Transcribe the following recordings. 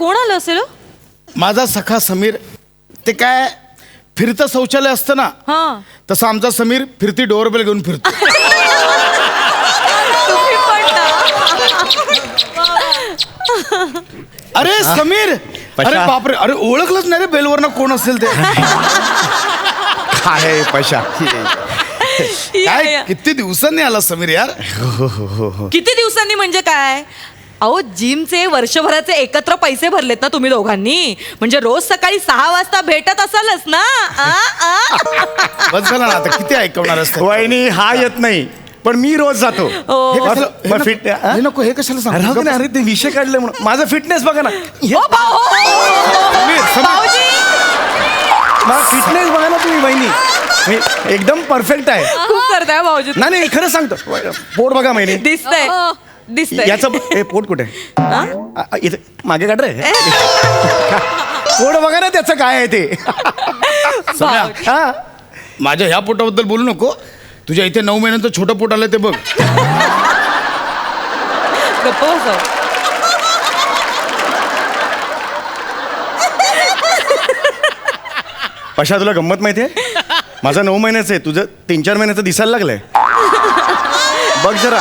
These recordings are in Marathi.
कोण आलं असेल? माझा सखा समीर. ते काय फिरतं शौचालय असतं ना, हा, तसं आमचा समीर फिरती डोअरबेल घेऊन फिरतो. तुम्ही पण ना. अरे समीर, अरे बापरे, अरे ओळखलंच नाही रे बेलवरनं कोण असेल ते. काय पैसा. काय किती दिवसांनी आला समीर यार. किती दिवसांनी म्हणजे काय? अहो जिमचे वर्षभराचे एकत्र पैसे भरलेत ना तुम्ही दोघांनी, म्हणजे रोज सकाळी 6 वाजता भेटत असालच ना. बस झालं ना आता, किती ऐकवणार असतं. वहिनी हा येत नाही, पण मी रोज जातो. हे नको, हे कशाला सांगतो. अरे ते विषय काढले म्हणून. माझा फिटनेस बघा ना. माझा फिटनेस बघा ना तुम्ही वहिनी, एकदम परफेक्ट आहे. खूप करताय भाऊजी. नाही खरं सांगतो. पोट बघा महिनी. दिसतंय दिसतंय. याचं पोट कुठे इथे मागे काढ रे. पोट बघा ना त्याचं काय आहे ते. सम्या, माझ्या ह्या पोटाबद्दल बोलू नको. तुझ्या इथे 9 महिन्यांचं छोटं पोट आलं ते बघ. गप्प बसव. पशा तुला गंमत माहितीये, माझा 9 महिन्याचं आहे, तुझं 3-4 महिन्याचं दिसायला लागलंय. बघ जरा,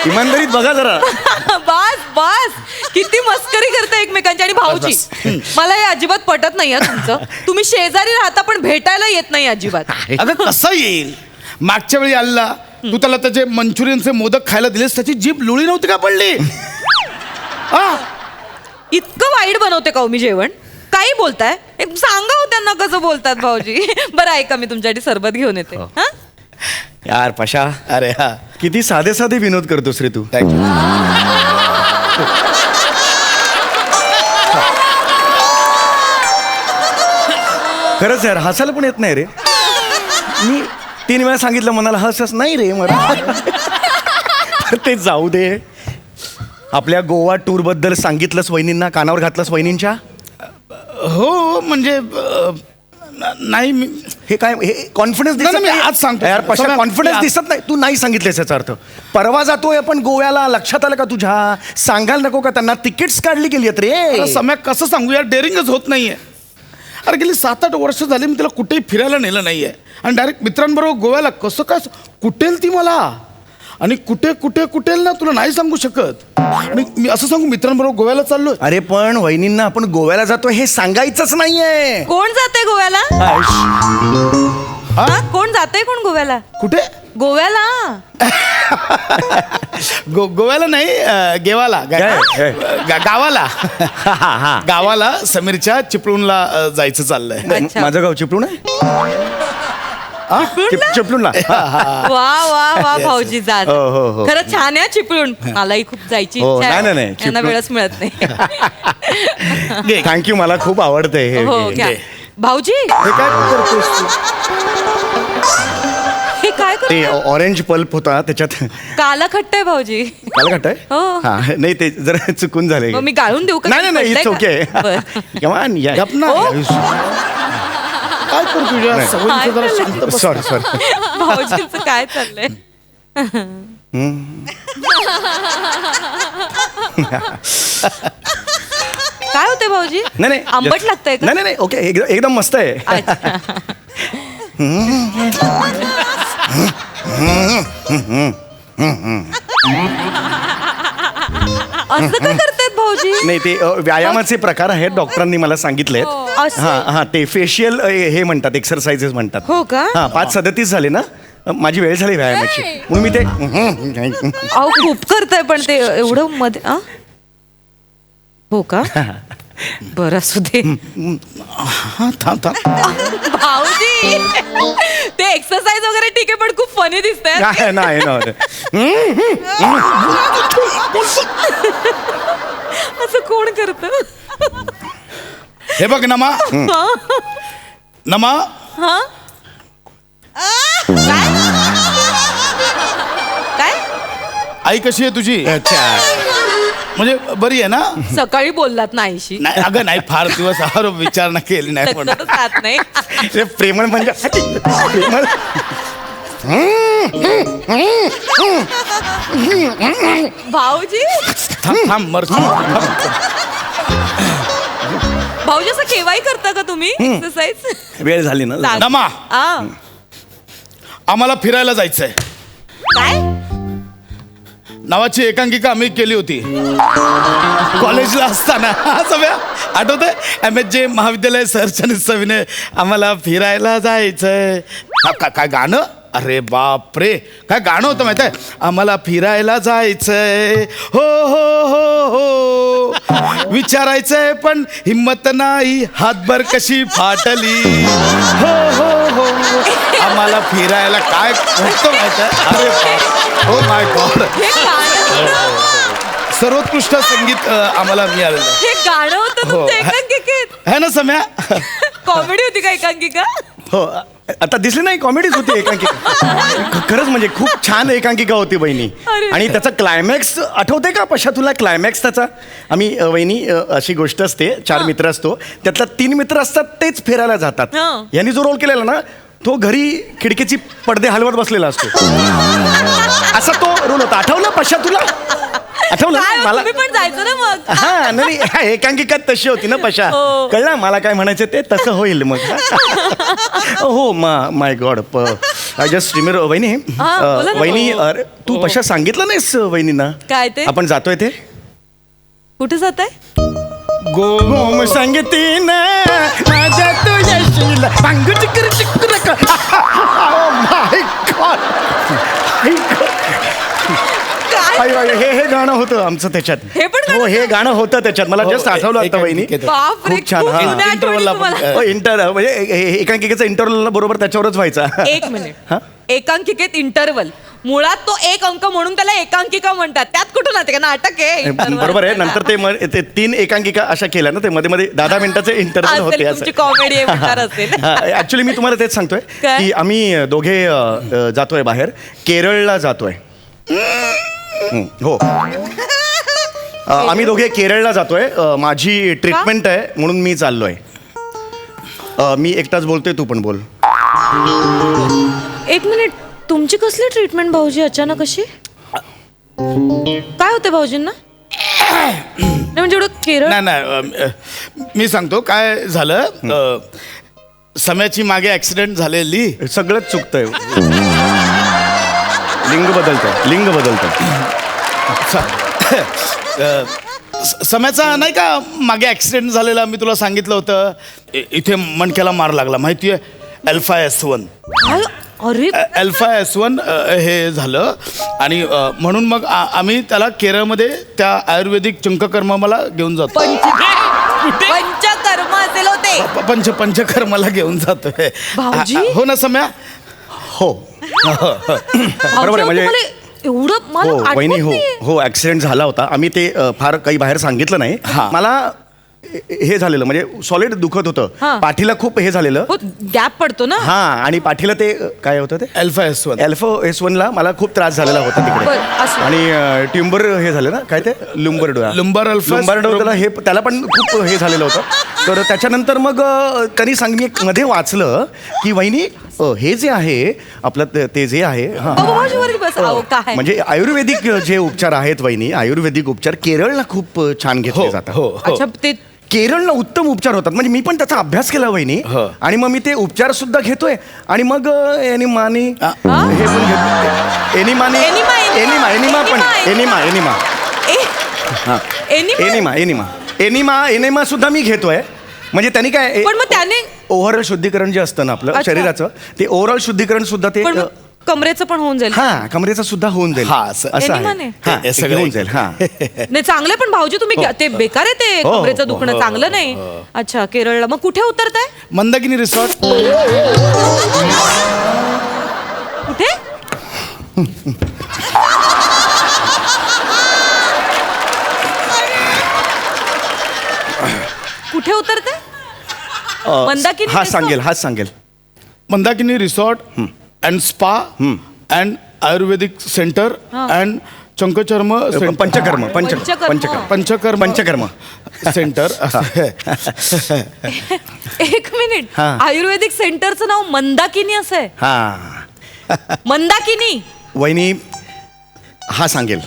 इमानदारीत बघा जरा. बस बस, किती मस्करी करता एकमेकांची. आणि भाऊजी, मला हे अजिबात पटत नाही तुमचं. तुम्ही शेजारी राहता पण भेटायला येत नाही अजिबात. अगं कसं येईल. मागच्या वेळी आला तू त्याला त्याचे मंचुरियनचे मोदक खायला दिलेस, त्याची जीभ लुळी नव्हती का पडली. इतकं वाईट बनवते का हो मी जेवण? काही बोलताय? एक सांगा हो त्यांना कसं बोलतात भाऊजी. बरं ऐका, मी तुमच्यासाठी सरबत घेऊन येते. हा यार पशा, अरे हा, किती साधे साधे विनोद करतोस रे तू. थँक्यू. खरंच यार, हसायला पण येत नाही रे. मी 3 वेळा सांगितलं मनाला हस नाही रे मला. ते जाऊ दे. आपल्या गोवा टूर बद्दल सांगितलंस वहिनींना, कानावर घातलंस वहिनींच्या? हो म्हणजे नाही मी हे काय, हे कॉन्फिडन्स दिसत मी नाही. आज सांगतो यार पशा, कॉन्फिडन्स दिसत नाही. तू नाही सांगितलंस याचा अर्थ. परवा जातोय आपण गोव्याला, लक्षात आलं का तुझ्या? सांगायला नको का त्यांना? तिकीट्स काढली गेली आहेत रे. सम्या कसं सांगू यार, डेअरिंगच होत नाहीये. अरे गेली 7-8 वर्ष झाली मी तिला कुठेही फिरायला नेलं नाहीये. आणि डायरेक्ट मित्रांबरोबर गोव्याला कसं काय कुठेल ती मला. आणि कुठेल ना तुला नाही सांगू शकत. आणि मी असं सांगू मित्रांबरोबर गोव्याला चाललोय. अरे पण वहिनींना आपण गोव्याला जातो हे सांगायचंच नाहीये. कोण जाते गोव्याला? कोण जाते? कोण गोव्याला? कुठे? गोव्याला. गोव्याला नाही, गेवाला गावाला. गावाला समीरच्या चिपळूणला जायचं चाललंय. अच्छा. माझं गाव चिपळूण आहे. चिपळूणला. वा वा वा भाऊजी, जात. हो. खरंच छान आहे चिपळूण. मलाही खूप जायची इच्छा आहे. नाही, त्यांना वेळच मिळत नाही. थँक्यू, मला खूप आवडतंय हे. हो घ्या. भाऊजी, हे काय करतोस तू? हे काय ते करतो? ऑरेंज पल्प होता त्याच्यात. काला खट्ट आहे भाऊजी. काल घाटाय. हो. हा नाही, ते जरा चुकून झाले. मग मी गाळून देऊ का? नाही इट्स ओके. कमान या. गप ना. काय करू तुझ्या सवयीचं जरा शांत बस. सॉरी भाऊजींचं काय चाललंय? काय होते भाऊजी? नाही आंबट लागतंय का? नाही ओके, एकदम मस्त आहे. अच्छा. असं का करतायत भाऊजी? नाही ते व्यायामाचे प्रकार आहेत, डॉक्टरांनी मला सांगितले. असं? हा ते फेशियल हे म्हणतात, एक्सरसाइजेस म्हणतात. हो का? हा 5:37 झाले ना, माझी वेळ झाली व्यायामाची, म्हणून मी ते. अहो खूप करताय पण ते एवढं मध्ये. हो का? बरं असू दे. थांब भाऊजी, ते एक्सरसाइज वगैरे ठीक आहे पण खूप फनी दिसतंय. नाही असं कोण करत? हे बघ नमा. हा काय? आई कशी आहे तुझी? अच्छा, म्हणजे बरी आहे ना? सकाळी बोललात नाहीशी. नाही अगं नाही, फार दिवस विचारणा केली नाही पण. लक्षातच राहत नाही. प्रेमळ म्हणजे प्रेमळ. भाऊजी थांब भाऊजी असं केव्हाही करता का तुम्ही एक्सरसाइज? वेळ झाली ना. नमा आम्हाला फिरायला जायचंय. काय नावाची एकांकिका आम्ही केली होती कॉलेजला असताना. सगळ्या आठवतंय MSJ महाविद्यालय सरच्या सविने आम्हाला फिरायला जायचंय. काय गाणं, अरे बाप रे काय गाणं होतं माहिती आहे. आम्हाला फिरायला जायचंय हो हो हो हो, विचारायचंय पण हिम्मत नाही, हातभर कशी फाटली हो हो हो, आम्हाला फिरायला काय होतं माहिती आहे. अरे हो माय गॉड, हे गाणं सर्वोत्कृष्ट संगीत आम्हाला मिळालेलं हे गाणं होतं हो. तुमच्या एकांकिकेत? आहे ना सम्या. कॉमेडी होती का एकांकिका? हो आता दिसली नाही, कॉमेडीच होती एकांकिका. खरंच म्हणजे खूप छान एकांकिका होती वहिनी. अरे. आणि त्याचा क्लायमॅक्स आठवते का पशा तुला? क्लायमॅक्स त्याचा आम्ही वहिनी अशी गोष्ट असते, 4 मित्र असतो, त्यातला 3 मित्र असतात तेच फिरायला जातात. हां. यांनी जो रोल केलेला ना तो घरी खिडकीची पडदे हलवत बसलेला असतो. असा तो रोल होता. आठवलं पशा तुला? आठवलं काय ना? हो, मला तुम्ही पण जायचं ना मग. हा नाही एकांकिका तशी होती ना पशा. हो. कळलं मला काय म्हणायचं ते तसं होईल मग. हो माय गॉड. आय जस्ट रिमेंबर वहिनी. हा, बोला ना. वहिनी अरे तू पशा सांगितलं नाहीस वहिनींना काय ते? आपण जातोय ते. कुठे जात आहे? गोम सांगते ना माझ्या तुझ्याशीला भांग चिकर चिकर माय गॉड. हे गाणं होतं आमचं त्याच्यात. हे पण गाणं हो हे गाणं होतं त्याच्यात. मला हो, जस्ट आठवलं आता वहिनी. बापरे, खूप छान. खूप हा. जुन्या आठवणी इंटरव्हलला तुम्हाला. हो, इंटर म्हणजे एकांकिकेचा इंटरव्हल बरोबर त्याच्यावरच व्हायचा. एक मिनिट. हा? एकांकिकेत इंटरवल मुळात तो एक अंक म्हणून त्याला एकांकिका म्हणतात. त्यात कुठून येते का नाटक आहे interval बरोबर आहे. असताना. नंतर ते 3 एकांकिका अशा केल्या ना, ते मध्ये मध्ये 10 मिनिटाचे इंटरव्हल असेल, होते तुमची कॉमेडी आहे म्हणणार असेल. ऍक्च्युली मी तुम्हाला तेच सांगतोय काय? की आम्ही दोघे जातोय बाहेर, केरळला जातोय. हो आम्ही दोघे केरळला जातोय. माझी ट्रीटमेंट आहे म्हणून मी चाललोय. मी एकटाच बोलतोय, तू पण बोल. एक मिनिट, तुमची कसली ट्रीटमेंट भाऊजी अचानक अशी? काय होते भाऊजींना? नाही म्हणजे एवढं केरळ. नाही नाही मी सांगतो काय झालं. सम्याची मागे ऍक्सिडेंट झालेली. सगळंच चुकतंय. लिंग बदलतं. सम्याचा नाही का मागे ऍक्सिडेंट झालेला, मी तुला सांगितलं होतं. इथे मणक्याला मार लागला माहितीये. अल्फा S1 अरे अल्फा S1 हे झालं. आणि म्हणून मग आम्ही त्याला केरळमध्ये त्या आयुर्वेदिक चंककर्माला घेऊन जातो. पंचकर्म असेल होते. पंचकर्माला घेऊन जातोय. भाऊजी? हो ना सम्या. हो बरोबर आहे. म्हणजे एवढं मला हो आठवत वहिनी. हो नाहीये. हो ऍक्सिडेंट झाला होता. आम्ही ते फार काही बाहेर सांगितलं नाही. हा. मला हे झालेलं म्हणजे सॉलिड दुखत हा. होतं. पाठीला खूप हे झालेलं. हो गॅप पडतो ना. हा आणि पाठीला ते काय होतं ते अल्फा S1 अल्फा S1 ला मला खूप त्रास झालेला होता तिकडे. बरं, असं. आणि ट्युंबर हे झालं ना, काय ते लुंबर्डो लुंबार अल्फा त्याला पण खूप हे झालेलं होतं. तर त्याच्यानंतर मग त्यांनी मध्ये वाचलं की वहिनी हे जे आहे आपलं ते जे आहे भाऊजी वरती बस. अहो, काय म्हणजे आयुर्वेदिक जे उपचार आहेत वहिनी, आयुर्वेदिक उपचार केरळला खूप छान घेतले जातात. अच्छा ते केरळला उत्तम उपचार होतात. म्हणजे मी पण त्याचा अभ्यास केला वहिनी. हो. आणि मग मी ते उपचार सुद्धा घेतोय. आणि मग एनिमानी हे पण घेतो. एनिमा सुद्धा मी घेतोय. म्हणजे त्यांनी काय पण मग त्याने ओव्हरऑल शुद्धीकरण जे असतं ना आपलं अच्छा. शरीराचं, ते ओव्हरऑल शुद्धीकरण सुद्धा ते पण मग कमरेचं पण होऊन जाईल. हा कमरेचं सुद्धा होऊन जाईल. हा, असं. असं एनिमाने? आहे. हा, हे सगळं होऊन जाईल. हा नाही चांगलं पण भाऊजी तुम्ही घ्या. ते बेकार आहे ते हो, हो, कमरेचं हो, दुखणं चांगलं नाही. अच्छा केरळला मग कुठे उतरताय? मंदाकिनी रिसॉर्ट. कुठे? कुठे उतरताय? मंदाकिनी हा resort? सांगेल. Mandakini resort and spa and ayurvedic centre and चंकचर्म पंचकर्म सेंटर. एक मिनिट. हा. आयुर्वेदिक सेंटरचं नाव मंदाकिनी असं आहे? हा मंदाकिनी. वहिनी हा सांगेल.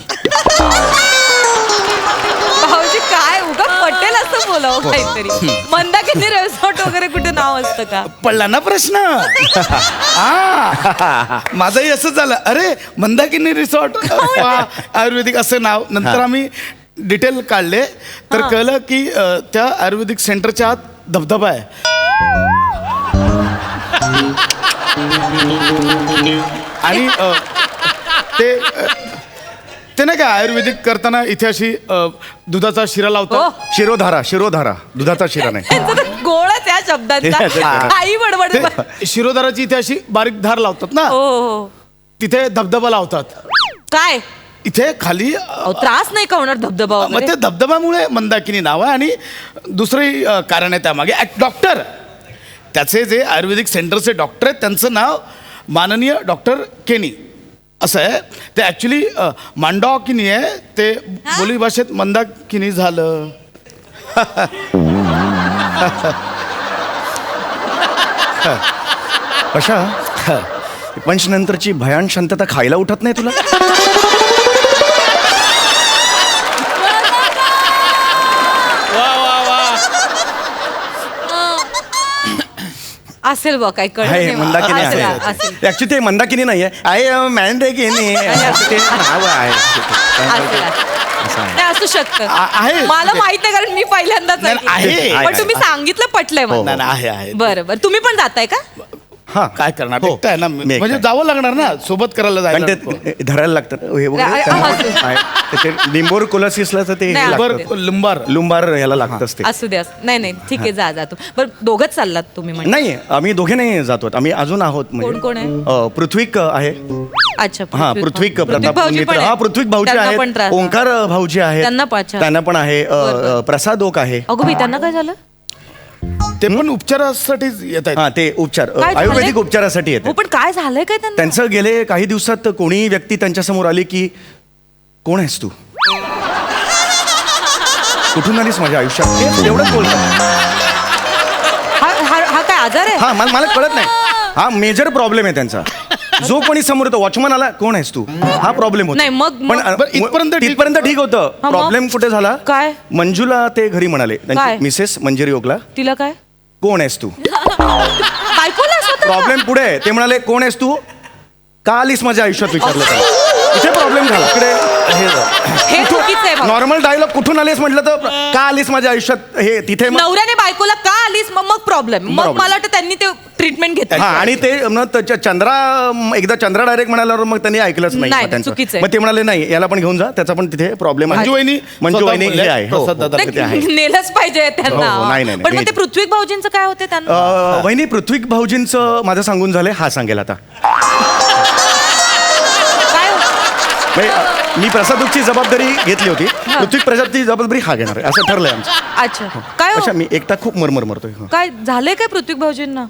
भाऊजी काय उगा पटेल असं बोलावं काहीतरी. मंदाकिनी रिसॉर्ट वगैरे कुठे नाव असतं का? पडला ना प्रश्न. हा माझंही असं झालं, अरे मंदाकिनी रिसॉर्ट आयुर्वेदिक असं नाव. नंतर आम्ही डिटेल काढले तर कळलं की त्या आयुर्वेदिक सेंटरच्या आत धबधबा आहे. आणि ते नाही का आयुर्वेदिक करताना इथे अशी दुधाचा शिरा लावतात. शिरोधारा दुधाचा शिरा नाही. त्यांचं तर गोळच या शब्दांचा. आई बडबड. ते शिरोधाराची इथे अशी बारीक धार लावतात ना, हो हो. तिथे धबधबा लावतात. काय इथे खाली अहो, त्रास नाही का होणार धबधबा मग वगैरे? ते धबधब्यामुळे मंदाकिनी नाव आहे. आणि दुसरंही कारण आहे त्यामागे. डॉक्टर त्याचे जे आयुर्वेदिक सेंटरचे डॉक्टर आहेत त्यांचं नाव माननीय डॉक्टर केनी असं आहे. ते ॲक्च्युली मांडॉकिनी आहे, ते बोली भाषेत मंदाकिनी झालं. कशा पंच नंतरची भयान शांतता खायला उठत नाही तुला? असेल बा काही आहे मंदाकिनी आहे. असेल. ऍक्च्युली ते मंदाकिनी नाहीये, आहे मॅन्डेकिनी ते नाव आहे. असं आहे. नाही असू शकतं. आहे. मला माहित नाही कारण मी पहिल्यांदाच नाही, आहे. ऐकलं. पण तुम्ही सांगितलं पटलंय हो, मला. नाही, आहे. बरं बरं. तुम्ही पण जाताय का? हा काय करणार, हो. एकटा आहे ना, मी म्हणजे एकटा. जावं लागणार ना, सोबत करायला कारण जायला ते धरायला लागतात हे वगैरे. अरे, त्यांना असं. आहे. त्याचे लिंबोर कोलासिसला तर ते नाही, लागतं. बरं लुंबार लुंबार याला लागतंच ते. असू द्या. नाही नाही ठीक आहे, जा तू. बरं दोघंच चाललात तुम्ही म्हणजे? नाही आम्ही दोघे नाही जातो, आम्ही अजून आहोत. कोण कोण आहे? पृथ्वीक आहे. अच्छा हा पृथ्वीक प्रताप भाऊजी मित्र. पण हा आहे. पृथ्वीक भाऊजी त्यांना पण आहेत. त्रास. ओंकार भाऊजी आहेत. त्यांना पण आहे. बरं. प्रसाद ओक आहे. अगो बाई, त्यांना काय झालं? ते पण उपचारासाठीच येत आहेत. हा ते उपचार काय झालंय? आयुर्वेदिक उपचारासाठी हो येते. पण काय झालंय काय त्यांना? त्यांचं गेले काही दिवसात कोणी व्यक्ती त्यांच्या समोर आली की कोण आहेस तू, कुठून आलीस माझ्या आयुष्यात, तेच एवढंच बोलतात. हा काय आजार आहे? हा मला कळत नाही. हा मेजर प्रॉब्लेम आहे त्यांचा. जो कोणी समोर येतो वॉचमन आला कोण आहेस तू, हा प्रॉब्लेम होता. नाही, मग- बरं, इथपर्यंत ठीक होतं. हा, मग? प्रॉब्लेम कुठे झाला? काय? मंजूला ते घरी म्हणाले, काय? त्यांची मिसेस मंजिरी ओकला, तिला काय? कोण आहेस तू. बायकोला स्वतःला? प्रॉब्लेम पुढे ते म्हणाले कोण आहेस तू, का आलीस माझ्या आयुष्यात विचारलं त्याला. इथे प्रॉब्लेम झाला. इकडे हे चुकीचं आहे भाऊ. नॉर्मल डायलॉग कुठून आलीस म्हटलं तर का आलीस माझ्या आयुष्यात, हे तिथे मग- नवऱ्याने बायकोला का आलीस मग प्रॉब्लेम. मग बरोबर. मला वाटतं त्यांनी ते ट्रीटमेंट घेतली. हा आणि ते न त्याच्या एकदा चंद्रा डायरेक्ट म्हणाल्यावर मग त्यांनी ऐकलंच नाही नाही, मग त्यांचं. चुकीचं आहे. मग ते म्हणाले नाही याला पण घेऊन जा, त्याचा पण तिथे प्रॉब्लेम आहे. मंजू वहिनी हे आहे. हो, प्रसाद दादा. ते आहे. नेलच पाहिजे त्यांना. हो, नाही, नाही, पण मग नाही. ते पृथ्वीक भाऊजींचं काय होते त्यांना? वहिनी पृथ्वीक भाऊजींचं माझं सांगून झालंय, हा सांगेल आता. काय म्हणजे, मी प्रसादची जबाबदारी घेतली होती, पृथ्वीक प्रसादची जबाबदारी हा घेणार आहे असं ठरलंय आमचं. अच्छा काय अच्छा हो? मी एकटा खूप मरमर मरतोय. काय झालंय काय पृथ्वीक भाऊजींना?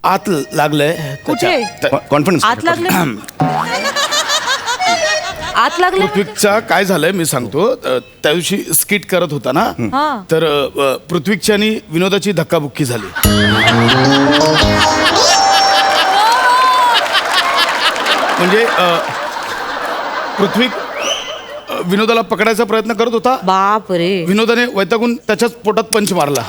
आत लागलंय कुठे? कॉन्फिडन्स आत लागले? आत लागले? पृथ्वीकचा काय झालंय मी सांगतो. त्या दिवशी स्किट करत होता ना, हा. तर पृथ्वीकची आणि विनोदाची धक्काबुक्की झाली. म्हणजे पृथ्वी विनोदाला पकडायचा प्रयत्न करत होता. बाप रे. विनोदाने वैतागून त्याच्याच पोटात पंच मारला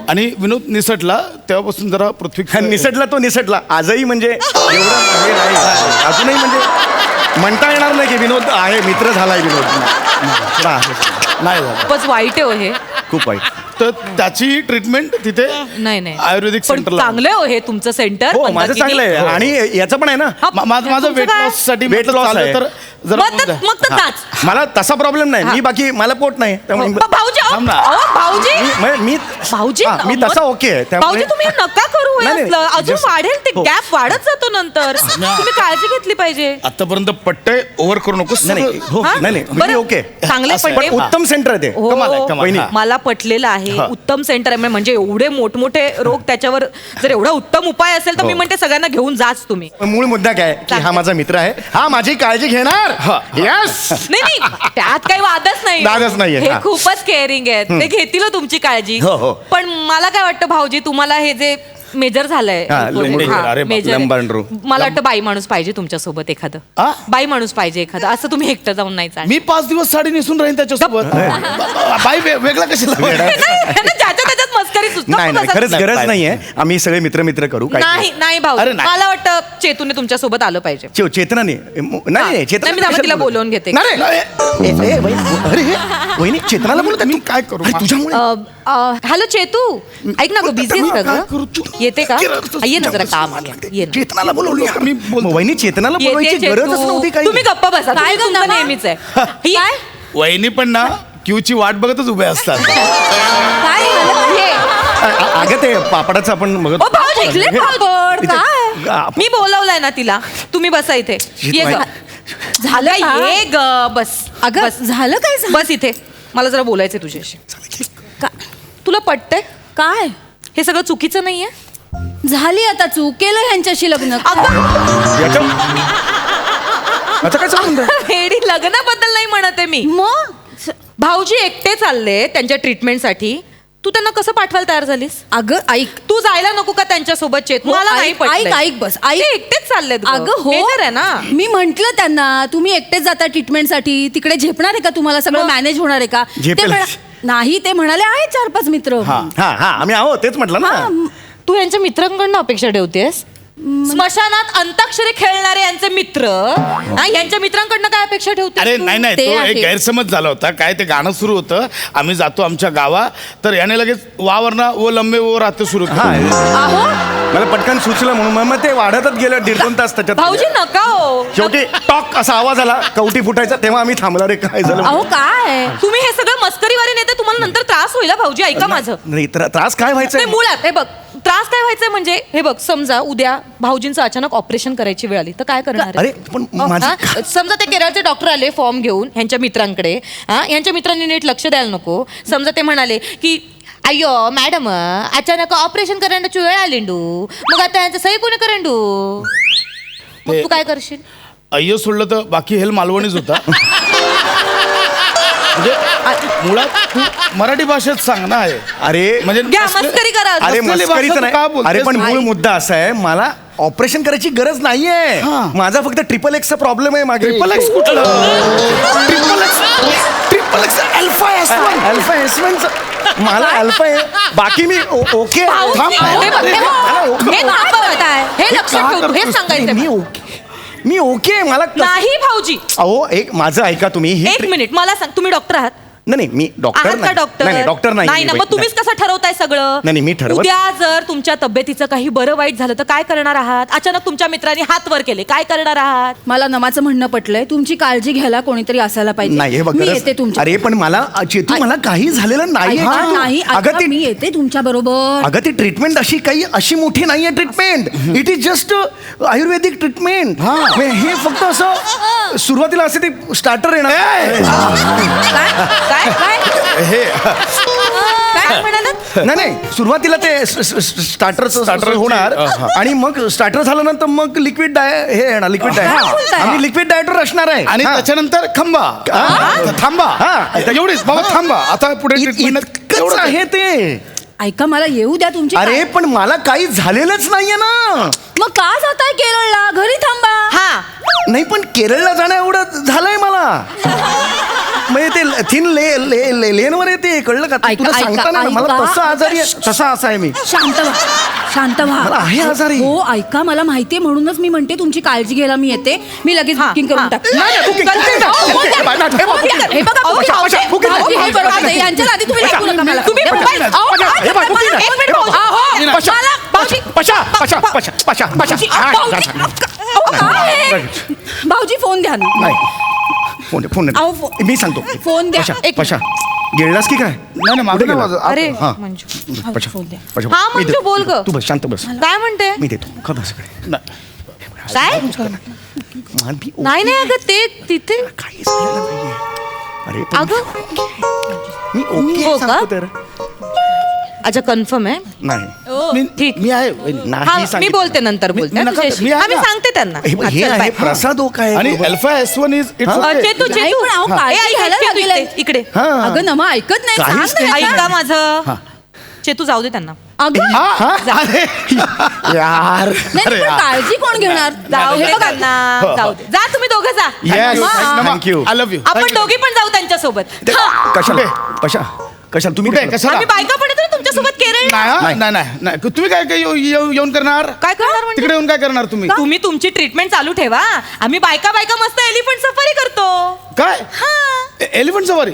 आणि विनोद निसटला. तेव्हापासून जरा पृथ्वी निसटला तो निसटला. आजही म्हणजे एवढं हे नाही. अजूनही म्हणजे म्हणता येणार नाही की विनोद आहे, मित्र झालाय विनोद. नाही झाला. खूपच वाईट आहे हो हे. खूप वाईट. तर त्याची ट्रीटमेंट तिथे नाही नाही आयुर्वेदिक पण सेंटरला. चांगलं आहे हो हे तुमचं सेंटर. हो माझं चांगलं आहे. आणि याचं पण आहे ना, माझं तुमचं वेट काय? लॉस साठी Weight loss आहे. तर जरा मग तर जाच. मला तसा प्रॉब्लेम नाही. मी बाकी मला पोट नाही त्यामुळे भाऊजी अहो, थांब ना. अहो, भाऊजी मी भाऊजी हा, मी तसा ओके आहे. भाऊजी तुम्ही हे नका करू हे नाही, नाही, असलं. अजून just- वाढेल ते हो. गॅप वाढत जातो नंतर. तुम्ही काळजी घेतली पाहिजे. आतापर्यंत पट्टे ओव्हर करू नकोस. नाही नाही हो हा? नाही बरं, मी ओके. चांगले असं आहे. पडले. पण उत्तम सेंटर आहे ते. हो, कमाल आहे, कमाल. वहिनी. हा. मला पटलेलं आहे. हा. उत्तम सेंटर आहे म्हणजे एवढे मोठमोठे रोग त्याच्यावर जर एवढा उत्तम उपाय असेल तर मी हो. म्हणते सगळ्यांना घेऊन जाच तुम्ही. मूळ मुद्दा काय की हा माझा मित्र आहे, हा माझी काळजी घेणार. यस. नाही नाही त्यात काही वादच नाही. वादच नाहीये, हे हा. खूपच केअरिंग आहेत. ते घेतील हो तुमची काळजी. हो, हो. पण मला काय वाटतं भाऊजी तुम्हाला हे जे मेजर झालंय हा, major. हा, अरे बाप, major आहे. लंबांड्रो. मला वाटतं बाई माणूस पाहिजे तुमच्यासोबत एखादं आ? बाई माणूस पाहिजे एखादं असं तुम्ही एकटं जाऊन नाही चालत. मी 5 दिवस साडी नेसून राहीन त्याच्यासोबत बाई वेगळा कशाला ज्याच्या त्याच्यात मस्करी सुचतं नाही नाही बसा. खरंच गरज नाहीये आम्ही सगळे मित्र करू काय नाही नाही भाऊ अरे नाही. मला वाटतं चेतूने तुमच्यासोबत आलं पाहिजे. चेतनाने नाही चेतना नाही, मी थांबा, तिला बोलवून घेते. नाही, नाही. अरे वहिनी चेतनाला बोलत मी काय करू? तुझ्यामुळे हॅलो चेतू ऐक ना गं बिझी मी आहेस काय का करू? गं? येते का हा, ये ना जरा काम आहे ये ना. चेतनाला बोलवली मी बोलतो. वहिनी चेतनाला येते बोलवायची चेतू. गरजच नव्हती काही तुम्ही गप्पा बसा काय तुमचं गं, नमा? नेहमीच आहे ये. वहिनी पण ना क्यूची वाट बघतच उभे असतात. काय झालं? ये. अगं ते पापडाचं आपण बघत ओ भाऊजी इथले हे- पापड, इथे- काय? आप- मी बोलवलंय ना तिला तुम्ही बसा इथे ये गं. झालं अगं, का? ये ग बस अगं बस झालं काय झालं? बस इथे मला जरा बोलायचंय तुझ्याशी तुला पटतंय काय हे सगळं चुकीचं नाहीये झाली आता चूक केलं ह्यांच्याशी लग्न अगं आता काय संबंध वेडी लग्नाबद्दल नाही म्हणत आहे मी मग भाऊजी एकटे चालले त्यांच्या ट्रीटमेंटसाठी तू त्यांना कसं पाठवायला तयार झालीस अगं ऐक तू जायला नको का त्यांच्या सोबत चेत हो, मला नाही ऐक पटलंय. ऐक ऐक बस ते ऐक एकटेच चाललेत अगं हो मेजर आहे ना मी म्हंटल त्यांना तुम्ही एकटेच जाता ट्रीटमेंटसाठी तिकडे झेपणार आहे का तुम्हाला सगळं मग? मॅनेज होणार आहे का झेपेल. नाही ते म्हणाले आहे 4-5 मित्र हा हा आम्ही आहोत तेच म्हटलं हा, ना तू यांच्या मित्रांकडनं अपेक्षा ठेवतेस स्मशानात अंताक्षरी खेळणारे यांचे मित्र हा, यांच्या मित्रांकडनं काय अपेक्षा ठेवते अरे नाही ते तो आहे. एक गैरसमज झाला होता काय ते गाणं सुरू होतं आम्ही जातो आमच्या गावा तर याने लगेच वावरना वो लंबे वो राहते सुरू हा अहो मला पटकन सुचलं म्हणून मग ते वाढतच गेलं 1.5-2 तास त्याच्यात भाऊजी नका हो शेवटी टॉक असा आवाज आला कवटी फुटायचा तेव्हा आम्ही थांबला रे काय झालं अहो काय तुम्ही हे सगळं मस्करीवारी नेते तुम्हाला नंतर त्रास होईल हा, भाऊजी ऐका माझं नाही त्रास काय व्हायचा नाही मुळात हे बघ त्रास काय व्हायचंय म्हणजे हे बघ समजा उद्या भाऊजींचं अचानक ऑपरेशन करायची वेळ आली तर काय करणार आहे? अरे पण माझी हा? समजा ते केरळचे डॉक्टर आले फॉर्म घेऊन ह्यांच्या मित्रांकडे हा यांच्या मित्रांनी नीट लक्ष द्यायला नको समजा ते म्हणाले की अय्यो मॅडम अचानक ऑपरेशन करण्याची वेळ आली मग आता यांचं सही कोणी करेंडू मग तू काय करशील अय्यो सोडलं तर बाकी हेल मालवणीच होता म्हणजे मुळात तू मराठी भाषेत सांग ना आहे अरे म्हणजे घ्या, मस्करी करा. अरे नसलेली भाषा मस्करीचं तू का नाही बोलतेस? अरे पण मूळ नाही. मुद्दा असा आहे मला ऑपरेशन करायची गरज नाहीये हा. माझा फक्त XXX प्रॉब्लेम आहे मागे ट्रिपल एक्स कुठलं triple x alpha alpha S1 मला अल्फा आहे बाकी मी ओके भाऊ, थांब. हे बघ, हे बघ. हे थांबवत आहे. हे हे लक्षात का ठेव तू, हेच करतोस सांगायचं मी ओके मी ओके मला नाही भाऊजी अहो एक माझं ऐका तुम्ही ही एक मिनिट मला सांग तुम्ही डॉक्टर आहात नाही मी डॉक्टर आहात का डॉक्टर नाही डॉक्टर नाही नाही ना मग तुम्हीच कसं ठरवताय सगळं नाही, मी ठरवत- उद्या जर तुमच्या तब्येतीचं काही बरं वाईट झालं तर काय करणार आहात अचानक तुमच्या मित्रांनी हात वर केले काय करणार आहात मला नमाचं म्हणणं पटलंय तुमची काळजी घ्यायला कोणीतरी असायला नाही हे पाहिजे बघ मी गरज- येते तुमच्या अरे पण मला चेतू मला काही झालेलं नाही ऐका, नाही अगं आता ती मी येते तुमच्या बरोबर अगं ती ट्रीटमेंट अशी मोठी नाहीये treatment it is just Ayurvedic treatment हे फक्त असं सुरुवातीला असं ते स्टार्टर येणार काय काय हे काय म्हणालात नाही नाही सुरुवातीला ते स्टार्टर होणार आणि मग स्टार्टर झाल्यानंतर मग लिक्विड हे येणार लिक्विड डायट आम्ही लिक्विड डायटर असणार आहे आणि हा. त्याच्यानंतर खंबा थांबा हा. एवढीच बाबा थांबा आता पुढे ट्रीटमेंट इतकंच आहे ते ऐका मला येऊ द्या तुमची अरे पण मला काही झालेलंच नाहीये ना मग का जाताय केरळला घरी थांबा हा नाही पण केरळला जाणं एवढं झालंय मला म्हणजे ते थिन लेनवर येते कळलं का ऐका, तुला ऐका, सांगता नाही ना, मला ऐका. तसं आजारी आहे तसा असा आहे मी शांत व्हा शांत मला व्हा आहे आजारी. हो ऐका मला माहितीये म्हणूनच मी म्हणते तुमची काळजी घ्यायला मी येते मी लगेच हा, बुकिंग हा. करून टाकते नाही, नाही, booking, booking, हो, booking, हो, booking, हो, booking, हो, हे बघा अहो, booking, भाऊजी, booking, booking, भाऊजी, हे booking, बरोबर booking, नाही. यांच्या आधी तुम्ही बसा, ऐकू नका मला तुम्ही हे मोबाईल- बघा, अहो, काय हे बघा, करताय? booking आहे. एक मिनिट, भाऊजी. अहो, पशा, मला- भाऊजी, पशा पशा पशा पशा पशा हा, भाऊजी, जा, जा. अहो, काय आहे? भाऊजी फोन द्या ना नाही फोन अहो, फोन- मी सांगतो फोन द्या. पशा एक- पशा गिळलास की काय नाही मागं कुठे नाही गेला? वाजत. अरे हा. मंजू पशा फोन द्या. पशा हा, मी मंजू, देतो. बोल गं. तू बस शांत बस काय म्हणते मी देतो खा बस इकडे. नाही. काय मान भी नाही नाही अगं ते तिथे काही झालेलं नाहीये अरे पण अगं मी ओके हो का? सांगतो तर अच्छा कन्फर्म आहे नाही ठीक मी आहे वहिनी. हा नाही मी सांगितलं. बोलते नंतर बोलते मी हा, नका- तुझ्याशी. मी आहे हा, मी ना. सांगते त्यांना हे हा, हे चल, आहे बाय. प्रसाद ओक आहे आणि alpha S1 is it's Chetu नाही, चेतू पण अहो, ए, काळजी ऐक, घ्यायला चेतू, लागेल. इकडे हा. अगं नमा ऐकत नाही काहीच सांग ना ऐका याला. माझं चेतू जाऊ दे त्यांना. अगं अरे यार नाही पण काळजी कोण घेणार? जाऊ दे हे बघा, त्यांना, जाऊ दे. जा तुम्ही दोघं जा. येस नमा. थँक्यू. I love you. आपण दोघी पण जाऊ त्यांच्यासोबत. कशाला कशाला तुम्ही कुठे कशाला? कशाला आम्ही बायका पण येतो ना तुमच्यासोबत केरळ. नाही नाही नाही नाही. तुम्ही काय काय येऊन करणार काय करणार म्हणजे? तिकडे येऊन काय करणार तुम्ही तुम्ही तुमची ट्रीटमेंट चालू ठेवा. आम्ही बायका मस्त एलिफंट सफारी करतो. काय एलिफंट सवारी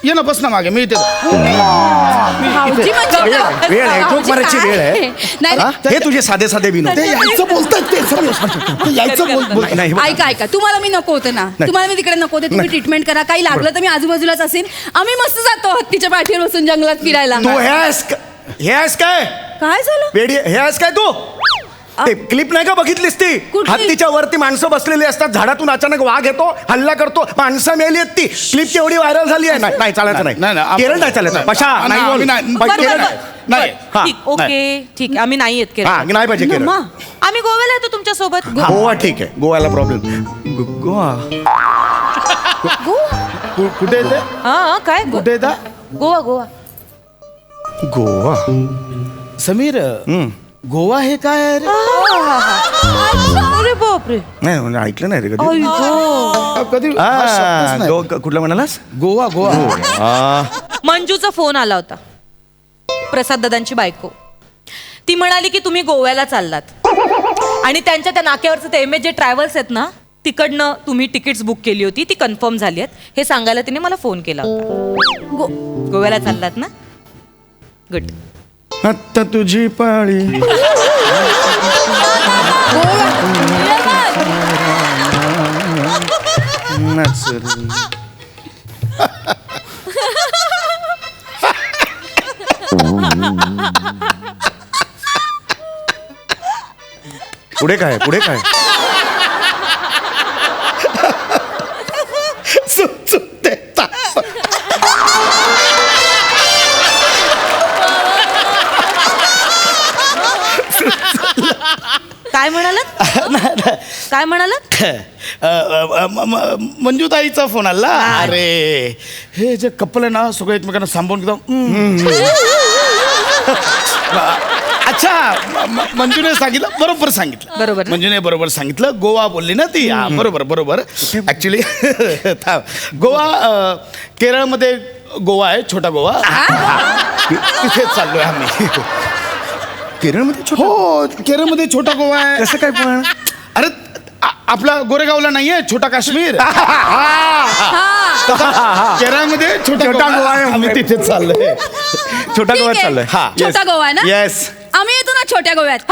ये ना बस ना मागे मी इथे भाऊजी म्हणजे- वेळ आहे जोक मारायची वेळ आहे नाही हा? हे तुझे साधे साधे विनोद ते यायचं बोलतात ते ते यायचं बोल नाही, नाही, ऐका ऐका तुम्हाला मी नको होतं ना, तुम्हाला मी तिकडे नको होते. तुम्ही ट्रीटमेंट करा, काही लागलं तर मी आजूबाजूलाच असेल. आम्ही मस्त जातो हत्तीच्या पाठीवर बसून जंगलात फिरायला. तू हे आहेस काय काय झालं? वेडी हे आहेस काय तू ते क्लिप नाही का बघितलीस ती कुठली? हत्तीच्या वरती माणसं बसलेली असतात झाडातून अचानक वाघ येतो हल्ला करतो माणसं मेली आहेत ती क्लिप केवढी व्हायरल झाली आहे नाही चालायचं नाही, नाही नाही. केरळ नाही चालायचं पशा नाही बोल. बरं, केरळ बरं, नाही. हा, ठीक, ओके ठीक आहे. आम्ही नाही येत केरळ. हा नाही पाहिजे केरळ नमा. आम्ही गोव्याला येतो तुमच्या सोबत. गोवा ठीक आहे गोव्याला प्रॉब्लेम गोवा कुठे येते हा काय कुठे येता गोवा गोवा. गोवा समीर गोवा हे काय आहे रे अरे बापरे. नाही म्हणजे ऐकलं नाही रे कधी कधी हा शब्दच नाही. कुठलं म्हणालास गोवा गोवा मंजूचा फोन आला होता, प्रसाद दादांची बायको. ती म्हणाली की तुम्ही गोव्याला चाललात आणि त्यांच्या त्या नाक्यावरचं ते MJ ट्रॅव्हल्स आहेत ना, तिकडनं तुम्ही तिकीट्स बुक केली होती, ती कन्फर्म झाली आहेत हे सांगायला तिने मला फोन केला होता. गोव्याला चाललात ना? गुड. आता तुझी पाळी नचली. पुढे काय पुढे काय काय म्हणालात? काय म्हणालात? मंजूताईचा फोन आला. अरे हे जे कपल आहे ना सगळे एकमेकांना सांभाळून एकदम अच्छा मंजूने सांगितलं बरोबर सांगितलं बरोबर ना? मंजूने बरोबर सांगितलं. गोवा बोलली ना ती हा बरोबर बरोबर ऍक्च्युली गोवा केरळमध्ये गोवा आहे छोटा गोवा तिथे चाललोय आम्ही. केरळमध्ये छोटं? हो केरळमध्ये छोटा गोवा आहे. कसं काय पण अरे आपला गोरेगावला नाहीये छोटा काश्मीर केरळमध्ये छोटा गोवा आहे. आम्ही तिथे चाललोय. छोटा ठीक गोव्यात आहे. चाललोय हा छोटा गोवा आहे ना? येस आम्ही येतो ना छोट्या गोव्यात.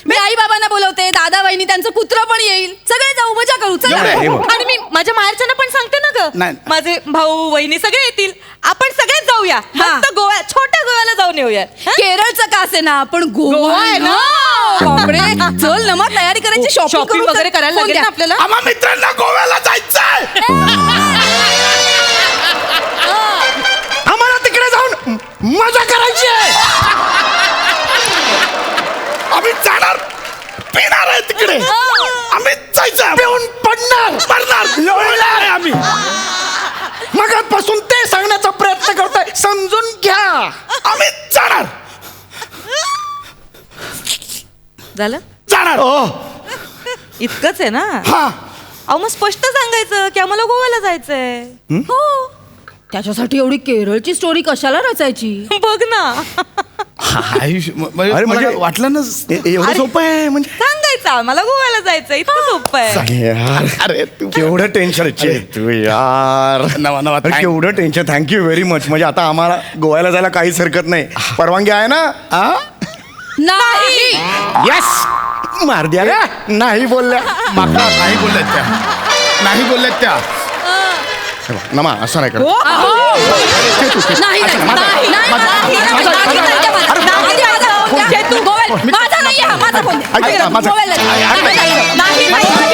मी आई बाबांना बोलवते, दादा वहिनी त्यांचं कुत्र पण येईल, सगळे जाऊ मजा करू. चला. एवढे? हे बघ. आणि मी माझ्या माहेरच्यांना पण सांगते ना ग, नाही. माझे भाऊ वहिनी सगळे येतील. आपण सगळेच जाऊया मस्त गोव्या, छोट्या गोव्याला जाऊन येऊया. केरळचं का असे ना पण गोवा आहे ना. बापरे, चल ना मग तयारी करायची, शॉपिंग वगैरे करायला लागेल ना आपल्याला. आम्हा मित्रांना गोव्याला जायचंय. आम्हाला तिकडे जाऊन मजा करायची आहे. आम्ही जाणार पिणार आहे तिकडे. आम्ही जायचं पिऊन पडणार आम्ही. मगापासून ते सांगण्याचा प्रयत्न करतोय समजून घ्या. आम्ही जाणार झालं ओ इतकंच आहे ना. हा अहो मग स्पष्ट सांगायचं की आम्हाला गोव्याला जायचंय. हो, त्याच्यासाठी एवढी केरळची स्टोरी कशाला रचायची? बघ ना. अरे अरे म्हणजे म्हणजे वाटलं ना एवढं सोपं आहे म्हणजे सांगायचं आम्हाला गोव्याला जायचं इतकं सोपं आहे. यार अरे तू केवढं टेन्शन तू यार नवा नवा अरे, केवढं टेन्शन थँक्यू व्हेरी मच. म्हणजे आता आम्हाला गोव्याला जायला काहीच हरकत नाही. परवानगी आहे ना? नाही. येस मार द्या रे. नाही बोलल्या माका नाही बोलल्यात त्या नाही बोलल्यात त्या नमा असं नाही करत. नाही, नाही, नाही, नाही, माझा नाहीये हा, माझा फोन. ऐका, माझा- गोव्याला. ऐका, नाही, नाही.